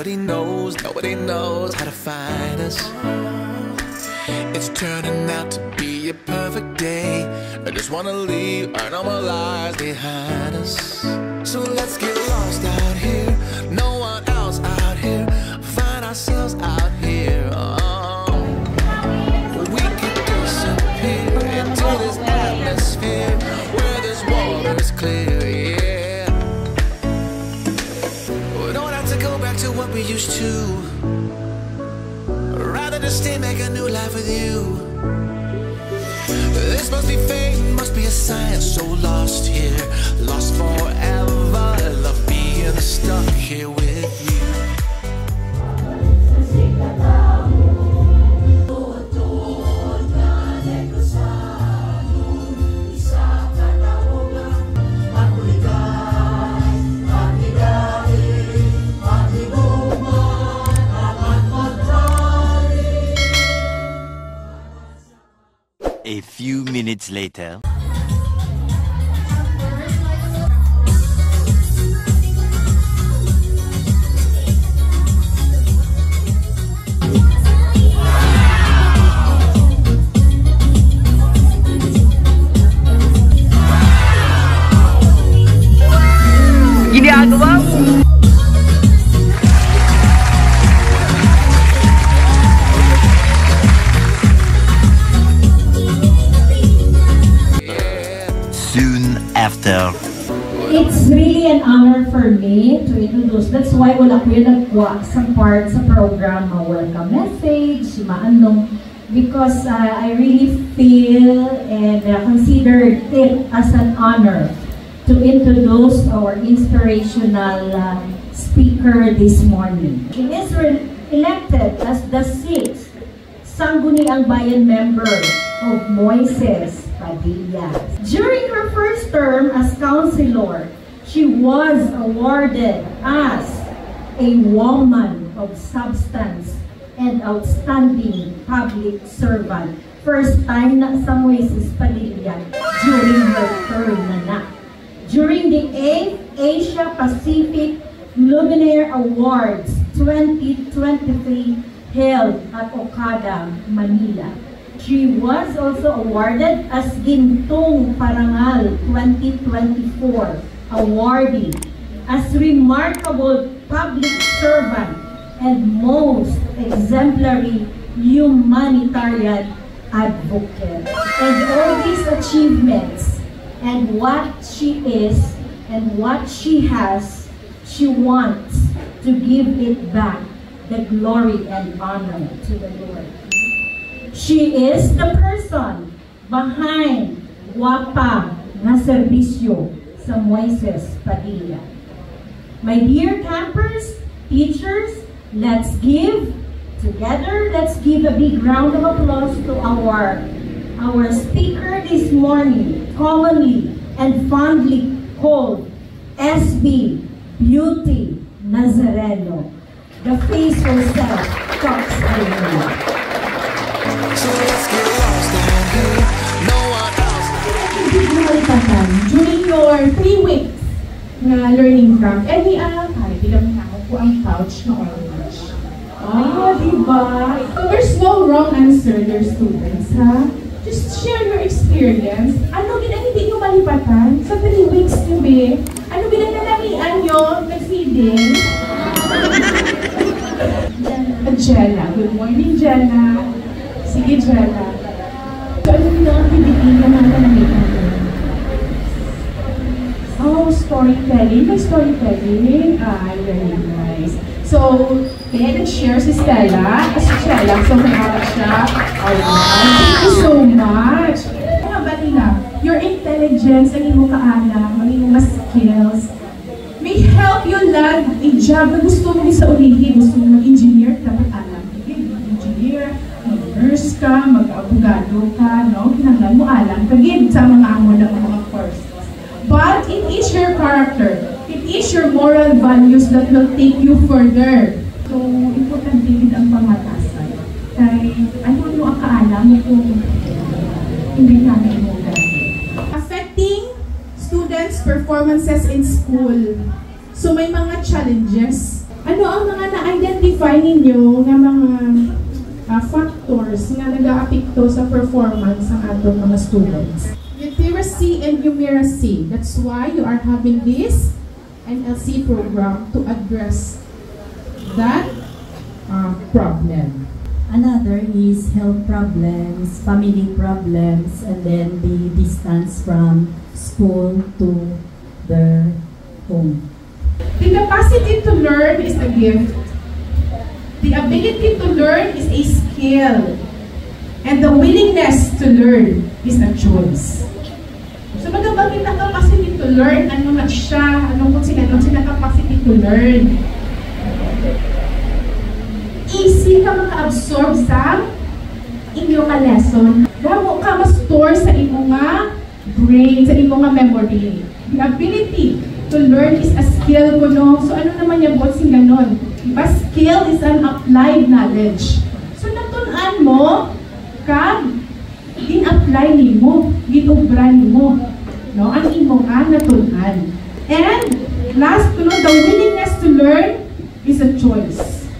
nobody knows how to find us. It's turning out to be a perfect day. I just wanna leave our normal lives behind us. So let's get lost out here, no one else out here. Find ourselves out here. We could disappear into this atmosphere where this water is clear, yeah. We don't have to go back to what we used to. Rather just stay, make a new life with you. This must be fate, must be a sign. So lost here, lost forever. Love being stuck here with you. A few minutes later. Ginagawa mo? After. It's really an honor for me to introduce. That's why wala ko yun nagwa sa part sa program, welcome message, maanong, because I really feel and consider it as an honor to introduce our inspirational speaker this morning. He is elected as the 6th Sangguniang Bayan member of Moises Padilla. During her first term as councilor, she was awarded as a woman of substance and outstanding public servant. First time na sa Moises Padilla during her term na. During the 8th Asia Pacific Luminaire Awards 2023 held at Okada, Manila. She was also awarded as Gintong Parangal 2024 awardee as Remarkable Public Servant and Most Exemplary Humanitarian Advocate. And all these achievements and what she is and what she has, she wants to give it back, the glory and honor to the Lord. She is the person behind Guapa na serbisyo sa Moises Padilla. My dear campers, teachers, let's give a big round of applause to our speaker this morning, commonly and fondly called SB Beauty Nazareno, the faithful self talks to So let's get lost down here, no one else. During your 3 weeks na learning camp, bilang na ako po ang pouch na orange. Diba? So there's no wrong answer, dear students, ha? Just share your experience. Ano hindi nyo malipatan sa 3 weeks nyo, be? Ano binanalamian nyo? Nag-feeding? Jenna. Good morning, Jenna. Sige, Jenna. So, ano ang pinipili naman namin? Oh, storytelling. May storytelling. Very nice. So, kaya nag-share si Stella. Si Stella, so may siya. Alright. Thank you so much. Mga batina, your intelligence, ang iyong kaalam, ang iyong skills, may help you land a job na gusto mo sa ulihin. Gusto mo mag-engineer, dapat alam. Engineer, mag-nurse ka, mag-abogado ka, no? Kinanglan mo alam, pagid sa mga amo ng mga courses. But it is your character, it is your moral values that will take you further. So, important din ang pamatasan. Kaya, ano ang kaalam mo kung hindi namin mo affecting students' performances in school. So, may mga challenges. Ano ang mga na-identify ninyo nga mga factors nga nag-aapekto sa performance ng ating mga students? Literacy and numeracy. That's why you are having this NLC program to address that problem. Another is health problems, family problems, and then the distance from school to their home. The capacity to learn is a gift. The ability to learn is a skill. And the willingness to learn is a choice. So magabagit ang capacity to learn, ano na siya, ano sila capacity to learn. Easy ka maka-absorb sa inyong lesson. Gamo ka ma-store sa imong brain, sa imong memory. The ability to learn is a skill ko, no? So ano naman yung botsing ganon? Diba? Skill is an applied knowledge. So natunan mo, din-apply nimo, din-obra nimo, no? Ang imong natunan. And last, the willingness to learn is a choice.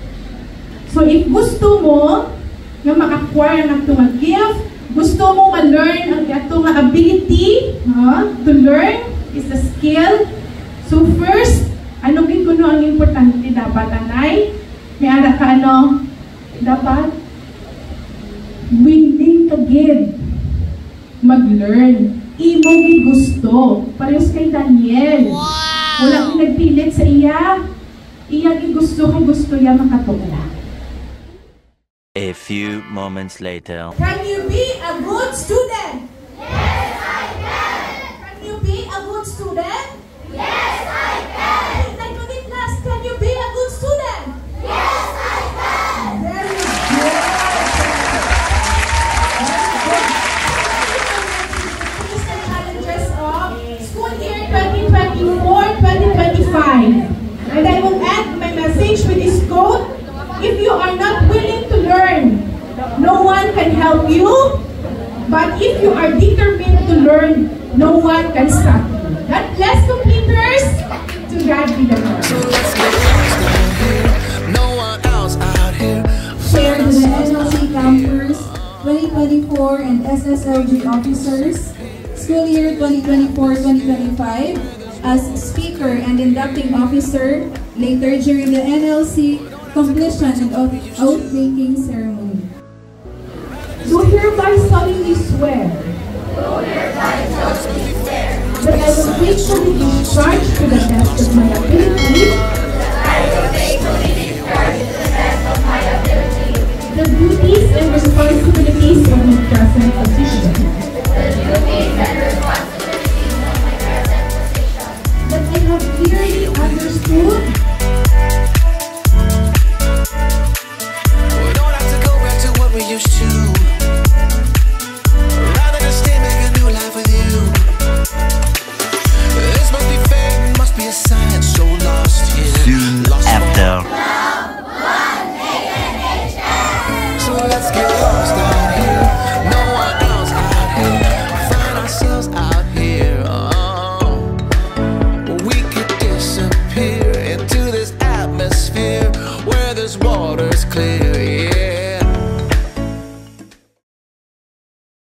So if gusto mo nga ma-acquire ang atong gift, gusto mo ma-learn ang atong ability to learn is a skill. So first, ano gikuno ang importante dapat anay? May ara ka dapat willing ka gid mag-learn. Imo gid gusto. Parehas kay Daniel. Wala pinagpilit sa iya. Iya gid gusto niya makatula. A few moments later. Can you be a good student? Yes, I can. Can you be a good student? Yes, I can. Like it last, can you be a good student? Yes, I can. Very good. These are challenges of school year 2024-2025. And I will end my message with this quote. If you are not willing to learn, no one can help you. But if you are determined to learn, no one can stop you. God bless completers. To God be the glory. So let's get lost out here. No one else out here. Share to the NLC campers, 2024 and SSLG officers, school year 2024-2025, as speaker and inducting officer later during the NLC completion and oath-taking ceremony. Do hereby solemnly swear that I will faithfully discharge to the best of my ability the duties and responsibilities of my present position. That I have clearly understood we used to. Rather than stay, make a new life with you. This must be fate, must be a sign. So lost here. Soon lost after. So let's get lost out here. No one else out here. Find ourselves out here. We could disappear into this atmosphere where this water's clear. Yeah.